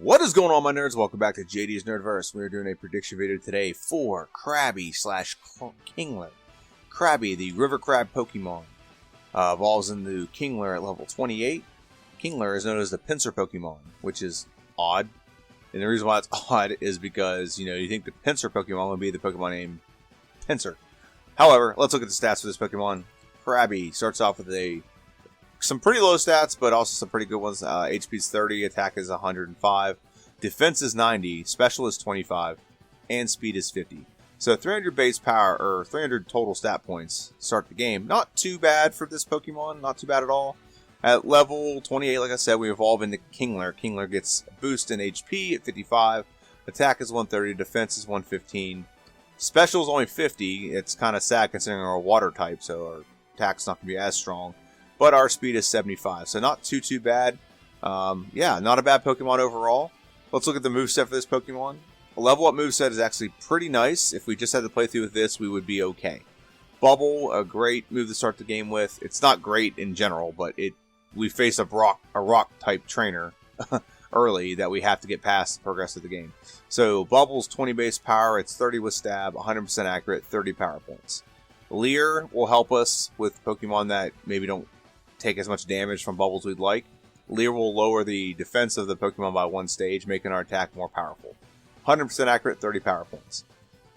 What is going on, my nerds? Welcome back to JD's Nerdverse. We're doing a prediction video today for Krabby slash Kingler. Krabby, the river crab Pokemon, evolves into Kingler at level 28. Kingler is known as the pincer Pokemon, which is odd. And the reason why it's odd is because, you think the pincer Pokemon would be the Pokemon named Pincer. However, let's look at the stats for this Pokemon. Krabby starts off with some pretty low stats, but also some pretty good ones. HP is 30, attack is 105, defense is 90, special is 25, and speed is 50. So 300 base power, or 300 total stat points to start the game. Not too bad for this Pokemon, not too bad at all. At level 28, like I said, we evolve into Kingler. Kingler gets a boost in HP at 55, attack is 130, defense is 115. Special is only 50. It's kind of sad considering we're a water type, so our attack's not going to be as strong. But our speed is 75, so not too bad. Yeah, not a bad Pokemon overall. Let's look at the moveset for this Pokemon. A level up moveset is actually pretty nice. If we just had to play through with this, we would be okay. Bubble, a great move to start the game with. It's not great in general, but we face a rock type trainer early that we have to get past to progress through the game. So Bubble's 20 base power, it's 30 with stab, 100% accurate, 30 power points. Leer will help us with Pokemon that maybe don't take as much damage from Bubbles we'd like. Leer will lower the defense of the Pokemon by one stage, making our attack more powerful. 100% accurate, 30 power points.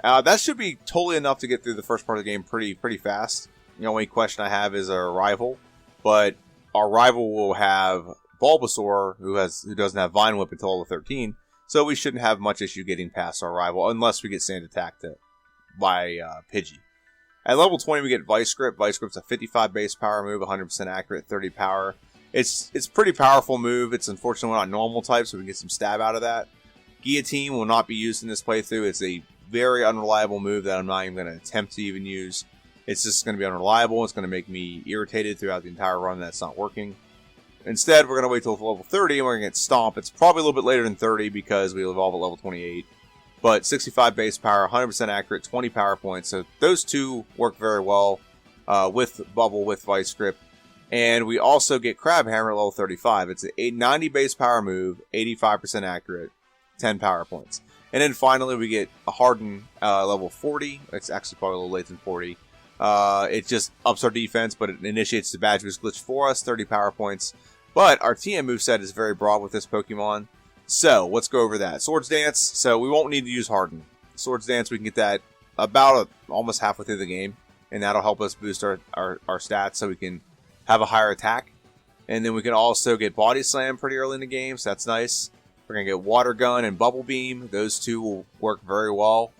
That should be totally enough to get through the first part of the game pretty fast. The only question I have is our rival, but our rival will have Bulbasaur, who doesn't have Vine Whip until level 13, so we shouldn't have much issue getting past our rival unless we get Sand attacked by Pidgey. At level 20, we get Vice Grip. Vice Grip's a 55 base power move, 100% accurate, 30 power. It's a pretty powerful move. It's unfortunately not normal type, so we can get some stab out of that. Guillotine will not be used in this playthrough. It's a very unreliable move that I'm not even going to attempt to even use. It's just going to be unreliable. It's going to make me irritated throughout the entire run that's not working. Instead, we're going to wait till level 30, and we're going to get Stomp. It's probably a little bit later than 30 because we evolve at level 28. But 65 base power, 100% accurate, 20 power points. So those two work very well with Bubble, with Vice Grip. And we also get Crab Hammer at level 35. It's a 90 base power move, 85% accurate, 10 power points. And then finally we get a Harden level 40. It's actually probably a little late than 40. It just ups our defense, but it initiates the Badge Boost glitch for us, 30 power points. But our TM moveset is very broad with this Pokemon. So, let's go over that. Swords Dance, so we won't need to use Harden. Swords Dance, we can get that about almost halfway through the game, and that'll help us boost our stats so we can have a higher attack. And then we can also get Body Slam pretty early in the game, so that's nice. We're going to get Water Gun and Bubble Beam. Those two will work very well.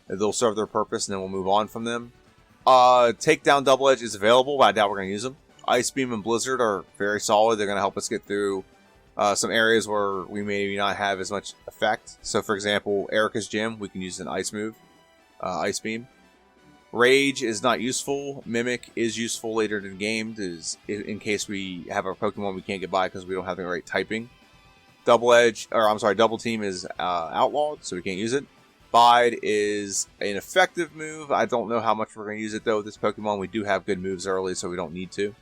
They'll serve their purpose, and then we'll move on from them. Takedown Double Edge is available, but I doubt we're going to use them. Ice Beam and Blizzard are very solid. They're going to help us get through some areas where we may not have as much effect. So, for example, Erica's Gym, we can use an Ice move, Ice Beam. Rage is not useful. Mimic is useful later in the game in case we have a Pokemon we can't get by because we don't have the right typing. Double Team is outlawed, so we can't use it. Bide is an effective move. I don't know how much we're going to use it, though, with this Pokemon. We do have good moves early, so we don't need to.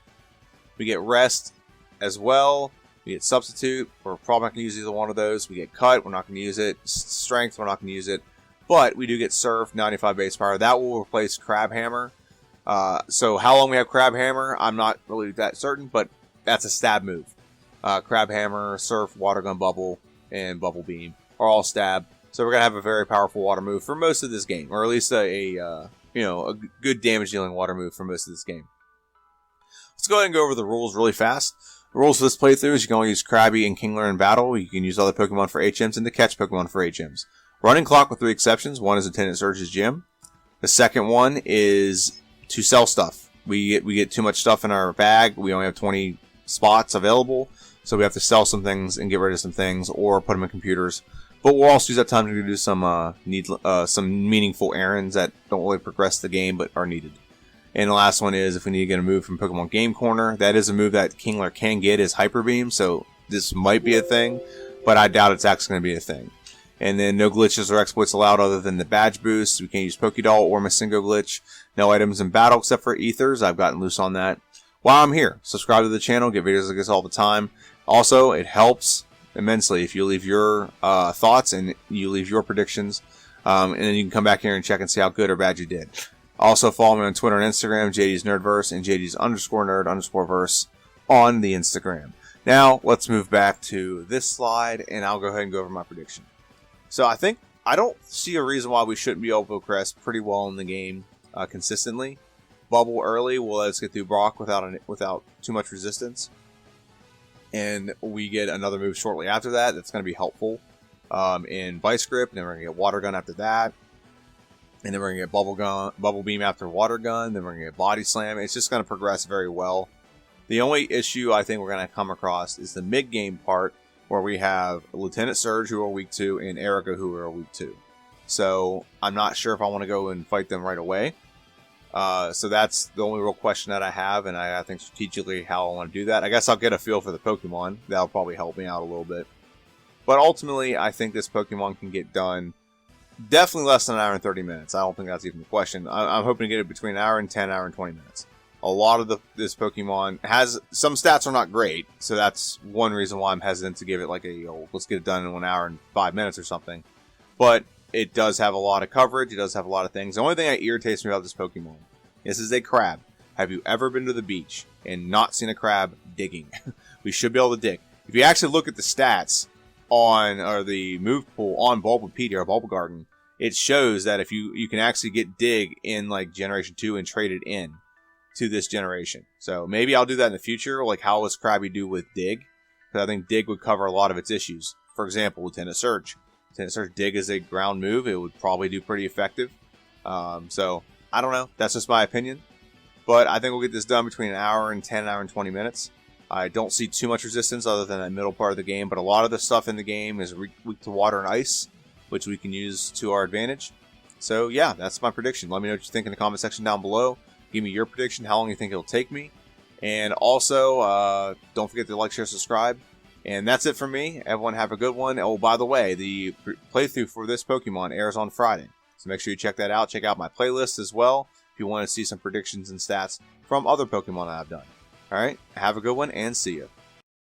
We get Rest as well. We get Substitute. We're probably not going to use either one of those. We get Cut. We're not going to use it. Strength. We're not going to use it. But we do get Surf, 95 base power. That will replace Crab Hammer. So how long we have Crab Hammer, I'm not really that certain, but that's a stab move. Crab Hammer, Surf, Water Gun, Bubble, and Bubble Beam are all stab. So we're going to have a very powerful water move for most of this game. Or at least a good damage dealing water move for most of this game. Let's go ahead and go over the rules really fast. The rules for this playthrough is you can only use Krabby and Kingler in battle. You can use other Pokemon for HMs and to catch Pokemon for HMs. Running clock with 3 exceptions. One is Attendant Surge's Gym. The second one is to sell stuff. We get too much stuff in our bag. We only have 20 spots available. So we have to sell some things and get rid of some things or put them in computers. But we'll also use that time to do some meaningful errands that don't really progress the game but are needed. And the last one is if we need to get a move from Pokemon Game Corner. That is a move that Kingler can get is Hyper Beam, so this might be a thing, but I doubt it's actually going to be a thing. And then no glitches or exploits allowed other than the badge boost. We can't use Pokédoll or Masingo glitch. No items in battle except for Ethers. I've gotten loose on that. While I'm here, subscribe to the channel, get videos like this all the time. Also, it helps immensely if you leave your thoughts and you leave your predictions. And then you can come back here and check and see how good or bad you did. Also, follow me on Twitter and Instagram, JD's Nerdverse, and JD's _nerd_verse on the Instagram. Now, let's move back to this slide, and I'll go ahead and go over my prediction. So, I don't see a reason why we shouldn't be able to progress pretty well in the game consistently. Bubble early will let us get through Brock without too much resistance. And we get another move shortly after that that's going to be helpful in Vice Grip, and then we're going to get Water Gun after that. And then we're going to get Bubble Beam after Water Gun. Then we're going to get Body Slam. It's just going to progress very well. The only issue I think we're going to come across is the mid-game part where we have Lieutenant Surge, who are weak 2, and Erica, who are weak 2. So I'm not sure if I want to go and fight them right away. So that's the only real question that I have, and I think strategically how I want to do that. I guess I'll get a feel for the Pokemon. That'll probably help me out a little bit. But ultimately, I think this Pokemon can get done definitely less than an hour and 30 minutes. I don't think that's even a question. I'm hoping to get it between an hour and 10, hour and 20 minutes. A lot of this Pokemon has some stats are not great, so that's one reason why I'm hesitant to give it like let's get it done in 1 hour and 5 minutes or something. But it does have a lot of coverage. It does have a lot of things. The only thing that irritates me about this Pokemon, this is a crab. Have you ever been to the beach and not seen a crab digging? We should be able to dig. If you actually look at the stats or the move pool on Bulbapedia or Bulbagarden, it shows that if you can actually get dig in like Generation 2 and trade it in to this generation. So maybe I'll do that in the future. Like how does Krabby do with dig? Because I think dig would cover a lot of its issues. For example, Lieutenant Surge. Lieutenant Surge dig is a ground move. It would probably do pretty effective. So I don't know. That's just my opinion. But I think we'll get this done between an hour and 10, an hour and 20 minutes. I don't see too much resistance other than that middle part of the game, but a lot of the stuff in the game is weak to water and ice, which we can use to our advantage. So yeah, that's my prediction. Let me know what you think in the comment section down below. Give me your prediction, how long you think it'll take me. And also, don't forget to like, share, subscribe. And that's it for me. Everyone have a good one. Oh, by the way, the playthrough for this Pokemon airs on Friday. So make sure you check that out. Check out my playlist as well if you want to see some predictions and stats from other Pokemon that I've done. Alright, have a good one and see you.